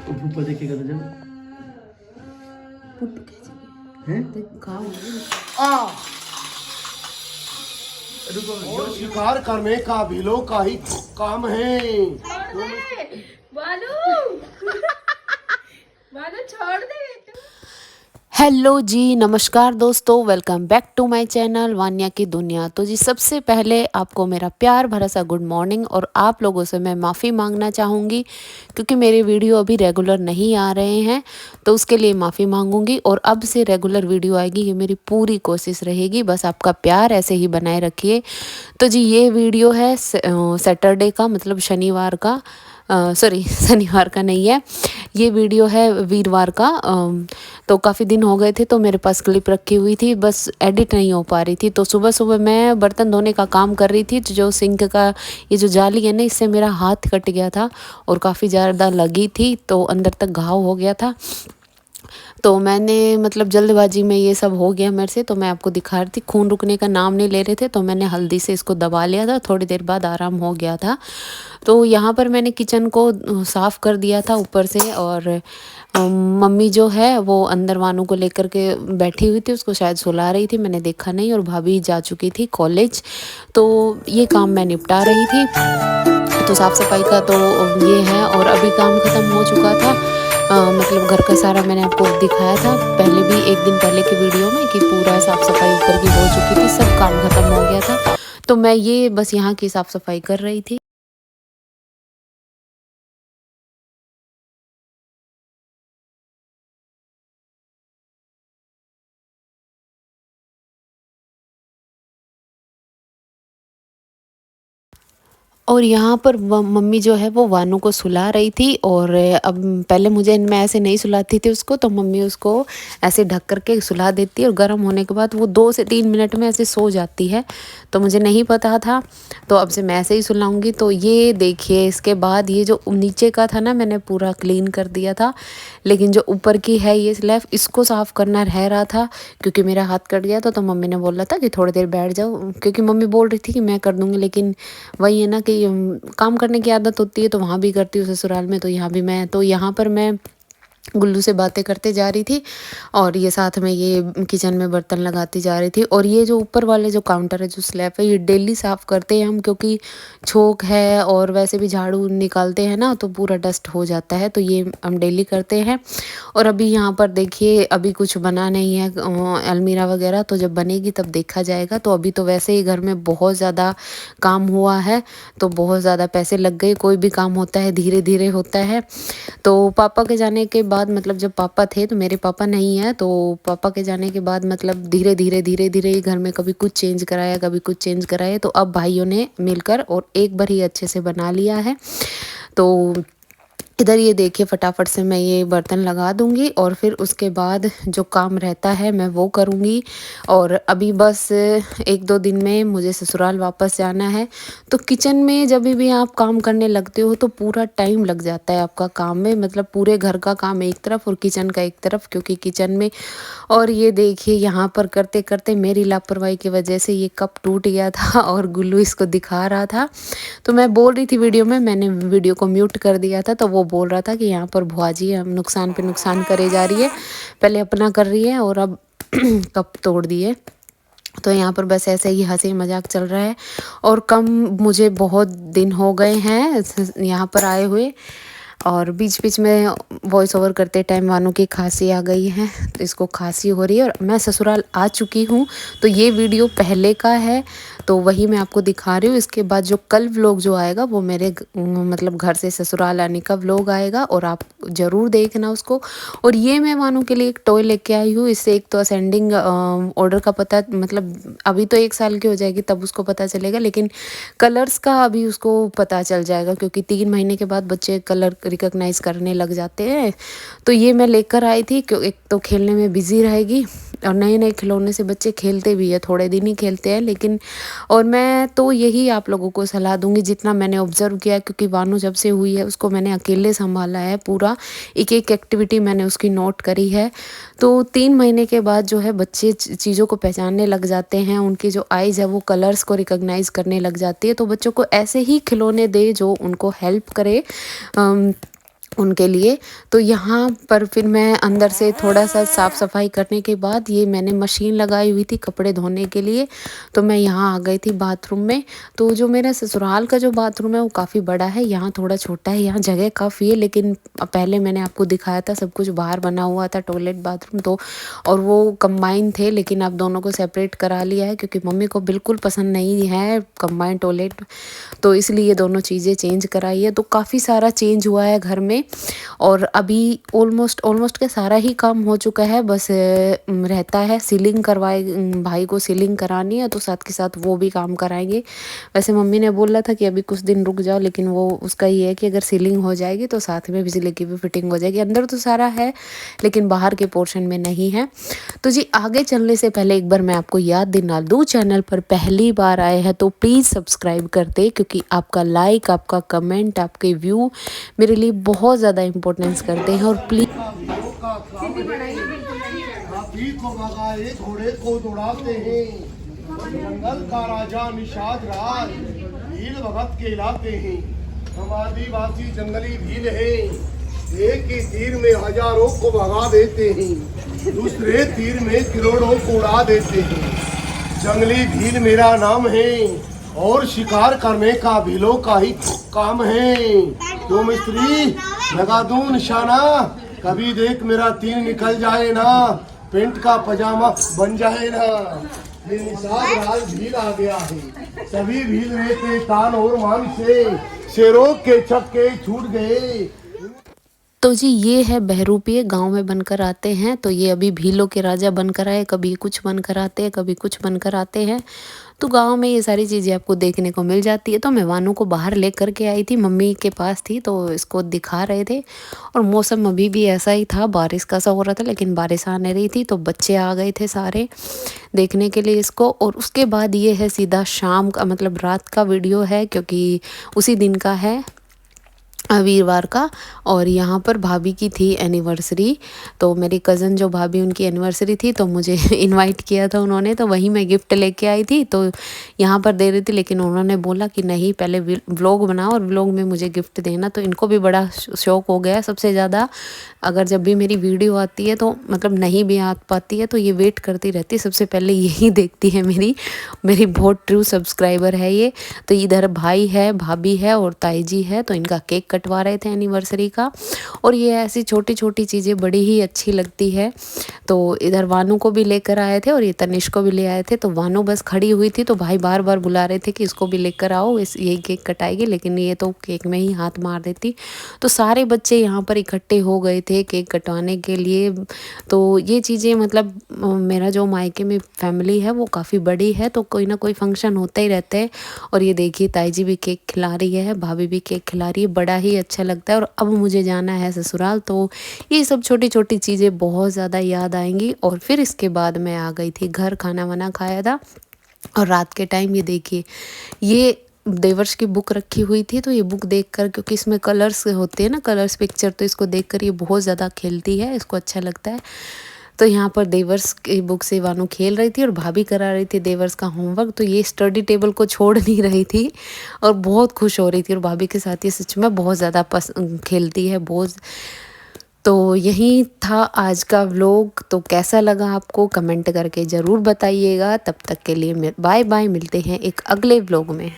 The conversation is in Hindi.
ऊपर देखेगा तो जब पुट्टू कैसे हैं खाओ आ और शिकार करने का भी लोग का ही काम है। बालू बालू छोड़ दे। हेलो जी, नमस्कार दोस्तों, welcome back to my channel Vanya की दुनिया। तो जी सबसे पहले आपको मेरा प्यार भरा सा गुड मॉर्निंग। और आप लोगों से मैं माफ़ी मांगना चाहूँगी क्योंकि मेरे वीडियो अभी रेगुलर नहीं आ रहे हैं, तो उसके लिए माफ़ी मांगूंगी। और अब से रेगुलर वीडियो आएगी, ये मेरी पूरी कोशिश रहेगी। बस आपका प्यार ऐसे ही बनाए रखिए। तो जी ये वीडियो है सैटरडे का, मतलब शनिवार का, सॉरी शनिवार का नहीं है, ये वीडियो है वीरवार का। तो काफ़ी दिन हो गए थे तो मेरे पास क्लिप रखी हुई थी, बस एडिट नहीं हो पा रही थी। तो सुबह सुबह मैं बर्तन धोने का काम कर रही थी, जो सिंक का ये जो जाली है ना, इससे मेरा हाथ कट गया था और काफ़ी ज़्यादा लगी थी, तो अंदर तक घाव हो गया था। तो मैंने मतलब जल्दबाजी में ये सब हो गया मेरे से, तो मैं आपको दिखा रही थी। खून रुकने का नाम नहीं ले रहे थे, तो मैंने हल्दी से इसको दबा लिया था, थोड़ी देर बाद आराम हो गया था। तो यहाँ पर मैंने किचन को साफ़ कर दिया था ऊपर से। और मम्मी जो है वो अंदर वानू को लेकर के बैठी हुई थी, उसको शायद सुला रही थी, मैंने देखा नहीं। और भाभी जा चुकी थी कॉलेज, तो ये काम मैं निपटा रही थी। तो साफ़ सफाई का तो ये है। और अभी काम ख़त्म हो चुका था, मतलब घर का सारा मैंने आपको दिखाया था पहले भी, एक दिन पहले की वीडियो में, कि पूरा साफ़ सफाई ऊपर की हो चुकी थी, सब काम ख़त्म हो गया था। तो मैं ये बस यहाँ की साफ़ सफाई कर रही थी। और यहाँ पर मम्मी जो है वो वानू को सुला रही थी। और अब पहले मुझे मैं ऐसे नहीं सुलाती थी उसको, तो मम्मी उसको ऐसे ढक करके सुला देती है, और गर्म होने के बाद वो 2 से 3 मिनट में ऐसे सो जाती है। तो मुझे नहीं पता था, तो अब से मैं ऐसे ही सुलाऊंगी। तो ये देखिए, इसके बाद ये जो नीचे का था ना, मैंने पूरा क्लीन कर दिया था, लेकिन जो ऊपर की है ये स्लैब, इसको साफ़ करना रह रहा था क्योंकि मेरा हाथ कट गया था। तो मम्मी ने बोला था कि थोड़ी देर बैठ जाओ, क्योंकि मम्मी बोल रही थी कि मैं कर दूँगी, लेकिन वही है ना कि काम करने की आदत होती है, तो वहाँ भी करती हूँ ससुराल में, तो यहाँ भी मैं, तो यहाँ पर मैं गुल्लू से बातें करते जा रही थी, और ये साथ में ये किचन में बर्तन लगाती जा रही थी। और ये जो ऊपर वाले जो काउंटर है, जो स्लैब है, ये डेली साफ़ करते हैं हम, क्योंकि छोक है और वैसे भी झाड़ू निकालते हैं ना, तो पूरा डस्ट हो जाता है, तो ये हम डेली करते हैं। और अभी यहाँ पर देखिए, अभी कुछ बना नहीं है अलमीरा वगैरह, तो जब बनेगी तब देखा जाएगा। तो अभी तो वैसे ही घर में बहुत ज़्यादा काम हुआ है, तो बहुत ज़्यादा पैसे लग गए। कोई भी काम होता है धीरे धीरे होता है। तो पापा के जाने के बाद, मतलब जब पापा थे, तो मेरे पापा नहीं है, तो पापा के जाने के बाद मतलब धीरे धीरे ही घर में कभी कुछ चेंज कराया, कभी कुछ चेंज कराया। तो अब भाइयों ने मिलकर और एक बार ही अच्छे से बना लिया है। तो इधर ये देखिए, फटाफट से मैं ये बर्तन लगा दूंगी, और फिर उसके बाद जो काम रहता है मैं वो करूंगी। और अभी बस 1-2 दिन में मुझे ससुराल वापस जाना है। तो किचन में जब भी आप काम करने लगते हो तो पूरा टाइम लग जाता है आपका काम में, मतलब पूरे घर का काम एक तरफ और किचन का एक तरफ, क्योंकि किचन में। और ये देखिए, यहाँ पर करते करते मेरी लापरवाही की वजह से ये कप टूट गया था, और गुल्लू इसको दिखा रहा था। तो मैं बोल रही थी वीडियो में, मैंने वीडियो को म्यूट कर दिया था, तो वो बोल रहा था कि यहाँ पर भुआ जी हम नुकसान पे नुकसान करे जा रही है, पहले अपना कर रही है और अब कप तोड़ दिए। तो यहाँ पर बस ऐसे ही हंसी मजाक चल रहा है। और कम मुझे बहुत दिन हो गए हैं यहाँ पर आए हुए, और बीच बीच में वॉइस ओवर करते टाइम वानू की खांसी आ गई है, तो इसको खांसी हो रही है। और मैं ससुराल आ चुकी हूँ, तो ये वीडियो पहले का है, तो वही मैं आपको दिखा रही हूँ। इसके बाद जो कल व्लॉग जो आएगा वो मेरे मतलब घर से ससुराल आने का व्लॉग आएगा, और आप ज़रूर देखना उसको। और ये मैं वानू के लिए एक टॉय लेके आई हूँ, इससे एक तो असेंडिंग ऑर्डर का पता, मतलब अभी तो 1 साल की हो जाएगी तब उसको पता चलेगा, लेकिन कलर्स का अभी उसको पता चल जाएगा, क्योंकि 3 महीने के बाद बच्चे कलर रिकॉग्नाइज करने लग जाते हैं। तो ये मैं लेकर आई थी, क्यों एक तो खेलने में बिजी रहेगी, और नए नए खिलौने से बच्चे खेलते भी है, थोड़े दिन ही खेलते हैं लेकिन। और मैं तो यही आप लोगों को सलाह दूंगी, जितना मैंने ऑब्जर्व किया, क्योंकि वानू जब से हुई है उसको मैंने अकेले संभाला है पूरा, एक एक एक्टिविटी मैंने उसकी नोट करी है। तो 3 महीने के बाद जो है बच्चे चीज़ों को पहचानने लग जाते हैं, उनकी जो आइज़ है वो कलर्स को रिकॉग्नाइज करने लग जाती है। तो बच्चों को ऐसे ही खिलौने दे जो उनको हेल्प करे उनके लिए। तो यहाँ पर फिर मैं अंदर से थोड़ा सा साफ़ सफाई करने के बाद ये मैंने मशीन लगाई हुई थी कपड़े धोने के लिए, तो मैं यहाँ आ गई थी बाथरूम में। तो जो मेरा ससुराल का जो बाथरूम है वो काफ़ी बड़ा है, यहाँ थोड़ा छोटा है, यहाँ जगह काफ़ी है, लेकिन पहले मैंने आपको दिखाया था सब कुछ बाहर बना हुआ था टॉयलेट बाथरूम तो, और वो कंबाइन थे, लेकिन अब दोनों को सेपरेट करा लिया है क्योंकि मम्मी को बिल्कुल पसंद नहीं है कंबाइन टॉयलेट, तो इसलिए दोनों चीज़ें चेंज कराई है। तो काफ़ी सारा चेंज हुआ है घर में, और अभी ऑलमोस्ट का सारा ही काम हो चुका है, बस रहता है सीलिंग करवाए, भाई को सीलिंग करानी है तो साथ के साथ वो भी काम कराएंगे। वैसे मम्मी ने बोला था कि अभी कुछ दिन रुक जाओ, लेकिन वो उसका ये है कि अगर सीलिंग हो जाएगी तो साथ में बिजली की भी फिटिंग हो जाएगी। अंदर तो सारा है लेकिन बाहर के पोर्शन में नहीं है। तो जी आगे चलने से पहले एक बार मैं आपको याद दिला दूँ, चैनल पर पहली बार आए हैं तो प्लीज़ सब्सक्राइब कर दे, क्योंकि आपका लाइक, आपका कमेंट, आपके व्यू मेरे लिए बहुत ज़्यादा इम्पोर्टेंस करते हैं। और प्लीज़ हाथी को भगाए घोड़े को दौड़ाते हैं, जंगल का राजा निषाद राज भील भगत कहलाते हैं। हम आदिवासी जंगली भील हैं, एक ही तीर में हजारों को भगा देते हैं, दूसरे तीर में करोड़ों को उड़ा देते हैं। जंगली भील मेरा नाम है और शिकार करने का भीलों का ही काम है। तो मिस्त्री लगा दूं निशाना, कभी देख मेरा तीर निकल जाए ना, पेंट का पजामा बन जाए ना। ये निषाद राज भील आ गया है, सभी भील रहते तान और मान से, शेरों के छक्के छूट गए। तो जी ये है बहरूपिये, गांव में बनकर आते हैं, तो ये अभी भीलों के राजा बनकर आए, कभी कुछ बनकर आते हैं, कभी कुछ बनकर आते हैं। तो गांव में ये सारी चीज़ें आपको देखने को मिल जाती है। तो मैं वानू को बाहर लेकर के आई थी, मम्मी के पास थी, तो इसको दिखा रहे थे। और मौसम अभी भी ऐसा ही था, बारिश का सा हो रहा था, लेकिन बारिश आने रही थी तो बच्चे आ गए थे सारे देखने के लिए इसको। और उसके बाद ये है सीधा शाम का, मतलब रात का वीडियो है, क्योंकि उसी दिन का है, वीरवार का। और यहाँ पर भाभी की थी एनिवर्सरी, तो मेरी कज़न जो भाभी, उनकी एनिवर्सरी थी, तो मुझे इनवाइट किया था उन्होंने, तो वहीं मैं गिफ्ट लेके आई थी, तो यहाँ पर दे रही थी, लेकिन उन्होंने बोला कि नहीं पहले व्लॉग बनाओ और व्लॉग में मुझे गिफ्ट देना। तो इनको भी बड़ा शौक हो गया सबसे ज़्यादा। अगर जब भी मेरी वीडियो आती है तो मतलब नहीं भी आ पाती है तो ये वेट करती रहती, सबसे पहले यही देखती है, मेरी बहुत ट्रू सब्सक्राइबर है ये। तो इधर भाई है, भाभी है और ताई जी है, तो इनका केक कटवा रहे थे एनिवर्सरी का। और ये ऐसी छोटी छोटी चीज़ें बड़ी ही अच्छी लगती है। तो इधर वानू को भी लेकर आए थे और ये तनिष्क को भी ले आए थे। तो वानू बस खड़ी हुई थी, तो भाई बार बार बुला रहे थे कि इसको भी लेकर आओ, इस यही केक कटाएगी, लेकिन ये तो केक में ही हाथ मार देती। तो सारे बच्चे यहाँ पर इकट्ठे हो गए थे केक कटवाने के लिए। तो ये चीज़ें मतलब मेरा जो मायके में फैमिली है वो काफ़ी बड़ी है, तो कोई ना कोई फंक्शन होता ही रहता है। और ये देखिए ताई जी भी केक खिला रही है, भाभी भी केक खिला रही है, बड़ा ही अच्छा लगता है। और अब मुझे जाना है ससुराल, तो ये सब छोटी छोटी चीज़ें बहुत ज़्यादा याद आएंगी। और फिर इसके बाद मैं आ गई थी घर, खाना वाना खाया था। और रात के टाइम ये देखिए, ये देवर्ष की बुक रखी हुई थी, तो ये बुक देखकर, क्योंकि इसमें कलर्स होते हैं ना, कलर्स पिक्चर, तो इसको देखकर ये बहुत ज़्यादा खेलती है, इसको अच्छा लगता है। तो यहाँ पर देवर्स की बुक से वानू खेल रही थी और भाभी करा रही थी देवर्स का होमवर्क। तो ये स्टडी टेबल को छोड़ नहीं रही थी और बहुत खुश हो रही थी। और भाभी के साथ ये सच में बहुत ज़्यादा खेलती है बहुत। तो यही था आज का व्लॉग। तो कैसा लगा आपको कमेंट करके ज़रूर बताइएगा। तब तक के लिए बाय बाय, मिलते हैं एक अगले व्लॉग में।